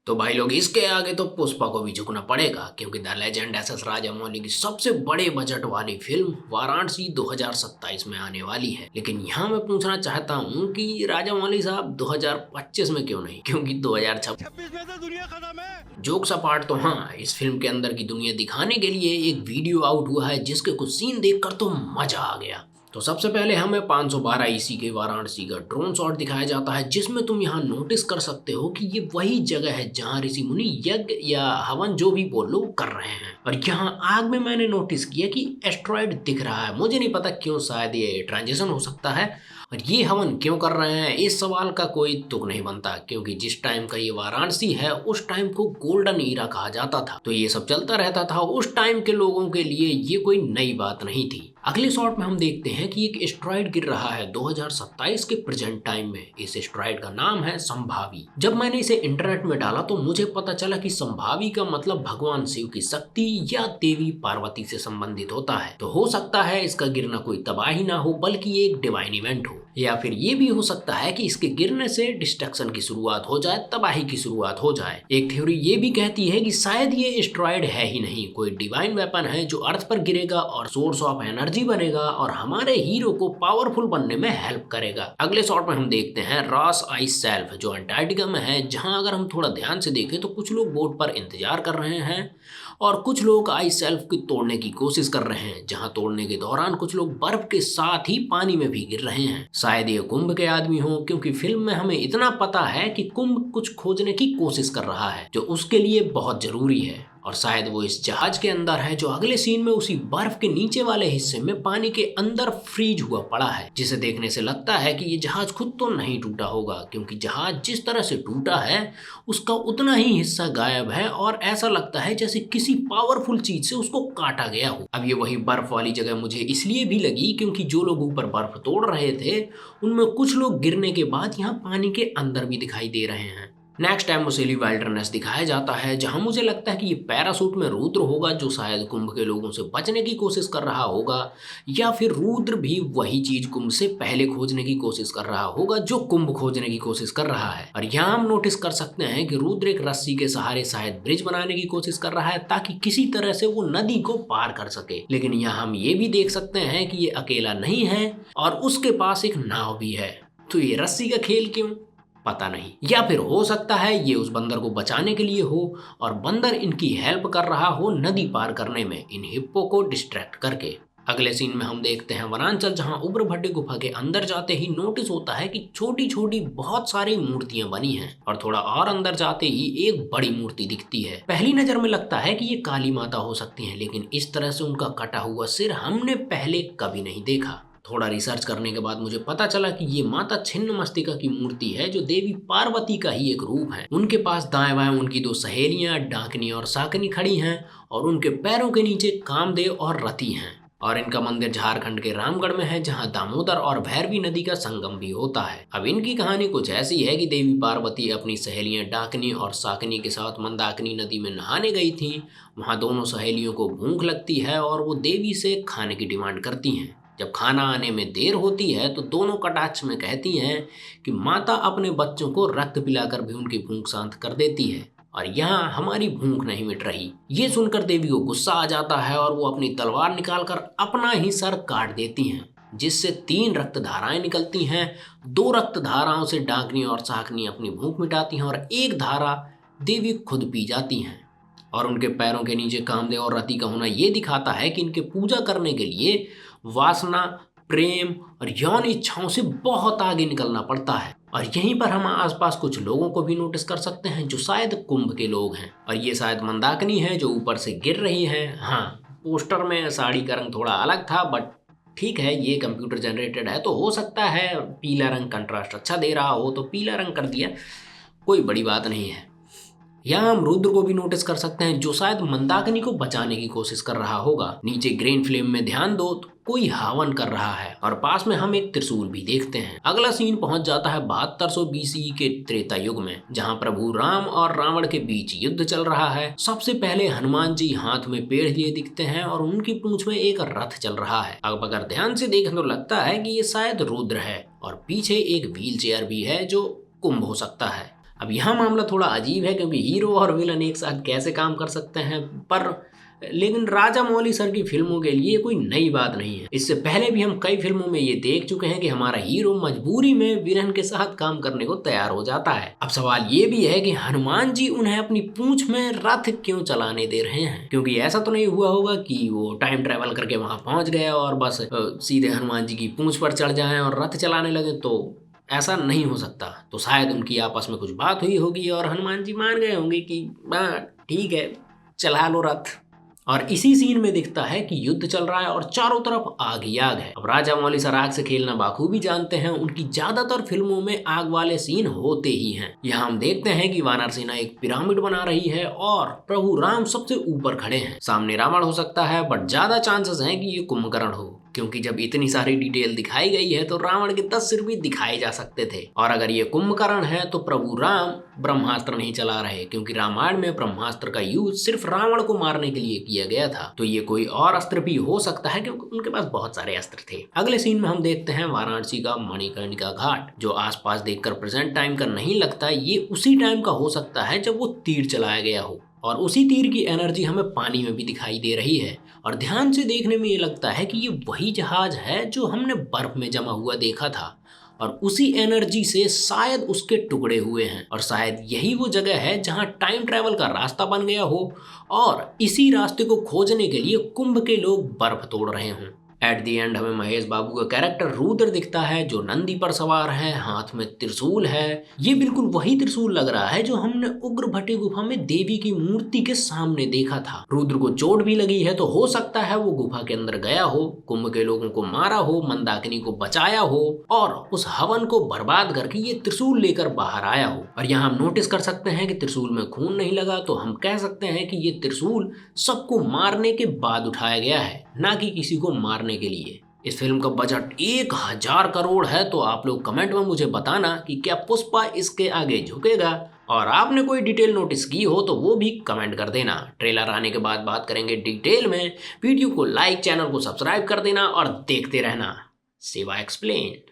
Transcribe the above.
तो भाई लोग इसके आगे तो पुष्पा को भी झुकना पड़ेगा क्योंकि the legend S S Rajamouli की सबसे बड़े बजट वाली फिल्म वाराणसी 2027 में आने वाली है। लेकिन यहाँ मैं पूछना चाहता हूँ कि राजामौली साहब 2025 में क्यों नहीं, क्योंकि 2026 में तो दुनिया खत्म है। जोक्स अपार्ट तो हाँ, इस फिल्म के अंदर की दुनिया दिखाने के लिए एक वीडियो आउट हुआ है जिसके कुछ सीन देखकर तो मजा आ गया। तो सबसे पहले हमें 512 ईसी के वाराणसी का ड्रोन शॉट दिखाया जाता है जिसमें तुम यहाँ नोटिस कर सकते हो कि ये वही जगह है जहाँ ऋषि मुनि यज्ञ या हवन जो भी बोल लो कर रहे हैं। और यहाँ आग में मैंने नोटिस किया कि एस्ट्रॉयड दिख रहा है। मुझे नहीं पता क्यों, शायद ये ट्रांजिशन हो सकता है। और ये हवन क्यों कर रहे हैं, इस सवाल का कोई तुक नहीं बनता क्योंकि जिस टाइम का ये वाराणसी है उस टाइम को गोल्डन ईरा कहा जाता था। तो ये सब चलता रहता था उस टाइम के लोगों के लिए, ये कोई नई बात नहीं थी। अगले शॉट में हम देखते हैं कि एक एस्ट्रॉयड गिर रहा है 2027 के प्रेजेंट टाइम में। इस एस्ट्रॉयड का नाम है संभावी। जब मैंने इसे इंटरनेट में डाला तो मुझे पता चला कि संभावी का मतलब भगवान शिव की शक्ति या देवी पार्वती से संबंधित होता है। तो हो सकता है इसका गिरना कोई तबाही ना हो बल्कि एक डिवाइन इवेंट हो, या फिर ये भी हो सकता है कि इसके गिरने से डिस्ट्रक्शन की शुरुआत हो जाए, तबाही की शुरुआत हो जाए। एक थ्योरी ये भी कहती है कि शायद ये एस्ट्रॉयड है ही नहीं, कोई डिवाइन वेपन है जो अर्थ पर गिरेगा और सोर्स ऑफ एनर्जी बनेगा और हमारे हीरो को पावरफुल बनने में हेल्प करेगा। अगले शॉट में हम देखते हैं रॉस आइस शेल्फ जो अंटार्कटिका में है, जहां अगर हम थोड़ा ध्यान से देखें तो कुछ लोग बोट पर इंतजार कर रहे हैं और कुछ लोग आइस शेल्फ को तोड़ने की कोशिश कर रहे हैं, जहां तोड़ने के दौरान कुछ लोग बर्फ के साथ ही पानी में भी गिर रहे हैं। शायद ये कुंभ के आदमी हो क्योंकि फिल्म में हमें इतना पता है कि कुंभ कुछ खोजने की कोशिश कर रहा है जो उसके लिए बहुत जरूरी है। और शायद वो इस जहाज के अंदर है जो अगले सीन में उसी बर्फ के नीचे वाले हिस्से में पानी के अंदर फ्रीज हुआ पड़ा है, जिसे देखने से लगता है कि ये जहाज खुद तो नहीं टूटा होगा क्योंकि जहाज जिस तरह से टूटा है उसका उतना ही हिस्सा गायब है और ऐसा लगता है जैसे किसी पावरफुल चीज से उसको काटा गया हो। अब ये वही बर्फ वाली जगह मुझे इसलिए भी लगी क्योंकि जो लोग ऊपर बर्फ तोड़ रहे थे उनमें कुछ लोग गिरने के बाद यहाँ पानी के अंदर भी दिखाई दे रहे हैं। नेक्स्ट टाइम मुसेली वाइल्डरनेस दिखाया जाता है जहां मुझे लगता है कि ये पैरासूट में रुद्र होगा जो शायद कुंभ के लोगों से बचने की कोशिश कर रहा होगा, या फिर रुद्र भी वही चीज कुंभ से पहले खोजने की कोशिश कर रहा होगा जो कुंभ खोजने की कोशिश कर रहा है। और यहाँ हम नोटिस कर सकते हैं कि रुद्र एक रस्सी के सहारे शायद ब्रिज बनाने की कोशिश कर रहा है ताकि किसी तरह से वो नदी को पार कर सके। लेकिन यहाँ हम ये भी देख सकते हैं कि ये अकेला नहीं है और उसके पास एक नाव भी है। तो ये रस्सी का खेल क्यों, पता नहीं। या फिर हो सकता है ये उस बंदर को बचाने के लिए हो और बंदर इनकी हेल्प कर रहा हो नदी पार करने में, इन हिप्पो को डिस्ट्रैक्ट करके। अगले सीन में हम देखते हैं वनांचल जहां उग्र भट्टी गुफा के अंदर जाते ही नोटिस होता है कि छोटी छोटी बहुत सारी मूर्तियां बनी हैं और थोड़ा और अंदर जाते ही एक बड़ी मूर्ति दिखती है। पहली नजर में लगता है कि ये काली माता हो सकती हैं, लेकिन इस तरह से उनका कटा हुआ सिर हमने पहले कभी नहीं देखा। थोड़ा रिसर्च करने के बाद मुझे पता चला कि ये माता छिन्न मस्तिका की मूर्ति है जो देवी पार्वती का ही एक रूप है। उनके पास दाएं बाएं उनकी दो सहेलियां डाकनी और साकनी खड़ी हैं और उनके पैरों के नीचे कामदेव और रति हैं। और इनका मंदिर झारखंड के रामगढ़ में है जहां दामोदर और भैरवी नदी का संगम भी होता है। अब इनकी कहानी कुछ ऐसी है कि देवी पार्वती अपनी सहेलियां डाकनी और साकनी के साथ मंदाकिनी नदी में नहाने गई थी। वहां दोनों सहेलियों को भूख लगती है और वो देवी से खाने की डिमांड करती हैं। जब खाना आने में देर होती है तो दोनों कटाक्ष में कहती हैं कि माता अपने बच्चों को रक्त पिलाकर भी उनकी भूख शांत कर देती है और यहाँ हमारी भूख नहीं मिट रही। ये सुनकर देवी को गुस्सा आ जाता है और वो अपनी तलवार निकालकर अपना ही सर काट देती हैं, जिससे 3 रक्त धाराएं निकलती हैं। 2 रक्त धाराओं से डाकनी और साकनी अपनी भूख मिटाती हैं और एक धारा देवी खुद पी जाती हैं। और उनके पैरों के नीचे कामदेव और रति का होना ये दिखाता है कि इनके पूजा करने के लिए वासना, प्रेम और यौन इच्छाओं से बहुत आगे निकलना पड़ता है। और यहीं पर हम आसपास कुछ लोगों को भी नोटिस कर सकते हैं जो शायद कुंभ के लोग हैं और ये शायद मंदाकिनी है जो ऊपर से गिर रही है। हाँ, पोस्टर में साड़ी का रंग थोड़ा अलग था बट ठीक है, ये कंप्यूटर जनरेटेड है तो हो सकता है पीला रंग कंट्रास्ट अच्छा दे रहा हो तो पीला रंग कर दिया, कोई बड़ी बात नहीं है। यहाँ हम रुद्र को भी नोटिस कर सकते हैं जो शायद मंदाकिनी को बचाने की कोशिश कर रहा होगा। नीचे ग्रीन फ्लेम में ध्यान दो तो कोई हवन कर रहा है और पास में हम एक त्रिशूल भी देखते हैं। अगला सीन पहुंच जाता है 7200 BCE के त्रेता युग में जहां प्रभु राम और रावण के बीच युद्ध चल रहा है। सबसे पहले हनुमान जी हाथ में पेड़ लिए दिखते हैं और उनकी पूंछ में एक रथ चल रहा है। अब अगर ध्यान से देखें तो लगता है कि ये शायद रुद्र है और पीछे एक व्हील चेयर भी है जो कुंभ हो सकता है। अब यहाँ मामला थोड़ा अजीब है क्योंकि हीरो और विलन एक साथ कैसे काम कर सकते हैं, पर लेकिन राजा मौली सर की फिल्मों के लिए कोई नई बात नहीं है। इससे पहले भी हम कई फिल्मों में ये देख चुके हैं कि हमारा हीरो मजबूरी में विलन के साथ काम करने को तैयार हो जाता है। अब सवाल ये भी है कि हनुमान जी उन्हें अपनी पूंछ में रथ क्यों चलाने दे रहे हैं, क्योंकि ऐसा तो नहीं हुआ होगा कि वो टाइम ट्रेवल करके वहां पहुंच गए और बस सीधे हनुमान जी की पूंछ पर चढ़ जाएं और रथ चलाने लगे, तो ऐसा नहीं हो सकता। तो शायद उनकी आपस में कुछ बात हुई होगी और हनुमान जी मान गए होंगे कि हाँ ठीक है चला लो रथ। और इसी सीन में दिखता है कि युद्ध चल रहा है और चारों तरफ आग ही आग है। अब राजा मौली सर आग से खेलना बाखूबी जानते हैं, उनकी ज्यादातर फिल्मों में आग वाले सीन होते ही हैं। यहाँ हम देखते हैं कि वानर सेना एक पिरामिड बना रही है और प्रभु राम सबसे ऊपर खड़े हैं। सामने रावण हो सकता है, बट ज्यादा चांसेस हैं कि ये कुंभकर्ण हो, क्योंकि जब इतनी सारी डिटेल दिखाई गई है तो रावण के 10 सिर भी दिखाए जा सकते थे। और अगर ये कुंभकर्ण है तो प्रभु राम ब्रह्मास्त्र नहीं चला रहे, क्योंकि रामायण में ब्रह्मास्त्र का यूज सिर्फ रावण को मारने के लिए किया गया था। तो ये कोई और अस्त्र भी हो सकता है क्योंकि उनके पास बहुत सारे अस्त्र थे। अगले सीन में हम देखते हैं वाराणसी का मणिकर्णिका घाट, जो आसपास देखकर प्रेजेंट टाइम का नहीं लगता। ये उसी टाइम का हो सकता है जब वो तीर चलाया गया हो, और उसी तीर की एनर्जी हमें पानी में भी दिखाई दे रही है। और ध्यान से देखने में ये लगता है कि ये वही जहाज है जो हमने बर्फ में जमा हुआ देखा था, और उसी एनर्जी से शायद उसके टुकड़े हुए हैं, और शायद यही वो जगह है जहां टाइम ट्रैवल का रास्ता बन गया हो और इसी रास्ते को खोजने के लिए कुंभ के लोग बर्फ तोड़ रहे हों। एट दी एंड हमें महेश बाबू का कैरेक्टर रुद्र दिखता है, जो नंदी पर सवार है, हाथ में त्रिशूल है। ये बिल्कुल वही त्रिशूल लग रहा है जो हमने उग्र भट्टी गुफा में देवी की मूर्ति के सामने देखा था। रुद्र को चोट भी लगी है, तो हो सकता है वो गुफा के अंदर गया हो, कुंभ के लोगों को मारा हो, मंदाकिनी को बचाया हो और उस हवन को बर्बाद करके ये त्रिशूल लेकर बाहर आया हो। और यहाँ हम नोटिस कर सकते हैं कि त्रिशूल में खून नहीं लगा, तो हम कह सकते हैं कि ये त्रिशूल सबको मारने के बाद उठाया गया है, ना कि किसी को मारने के लिए। इस फिल्म का बजट 1000 करोड़ है, तो आप लोग कमेंट में मुझे बताना कि क्या पुष्पा इसके आगे झुकेगा, और आपने कोई डिटेल नोटिस की हो तो वो भी कमेंट कर देना। ट्रेलर आने के बाद बात करेंगे डिटेल में। वीडियो को लाइक, चैनल को सब्सक्राइब कर देना और देखते रहना शिवा एक्सप्लेन।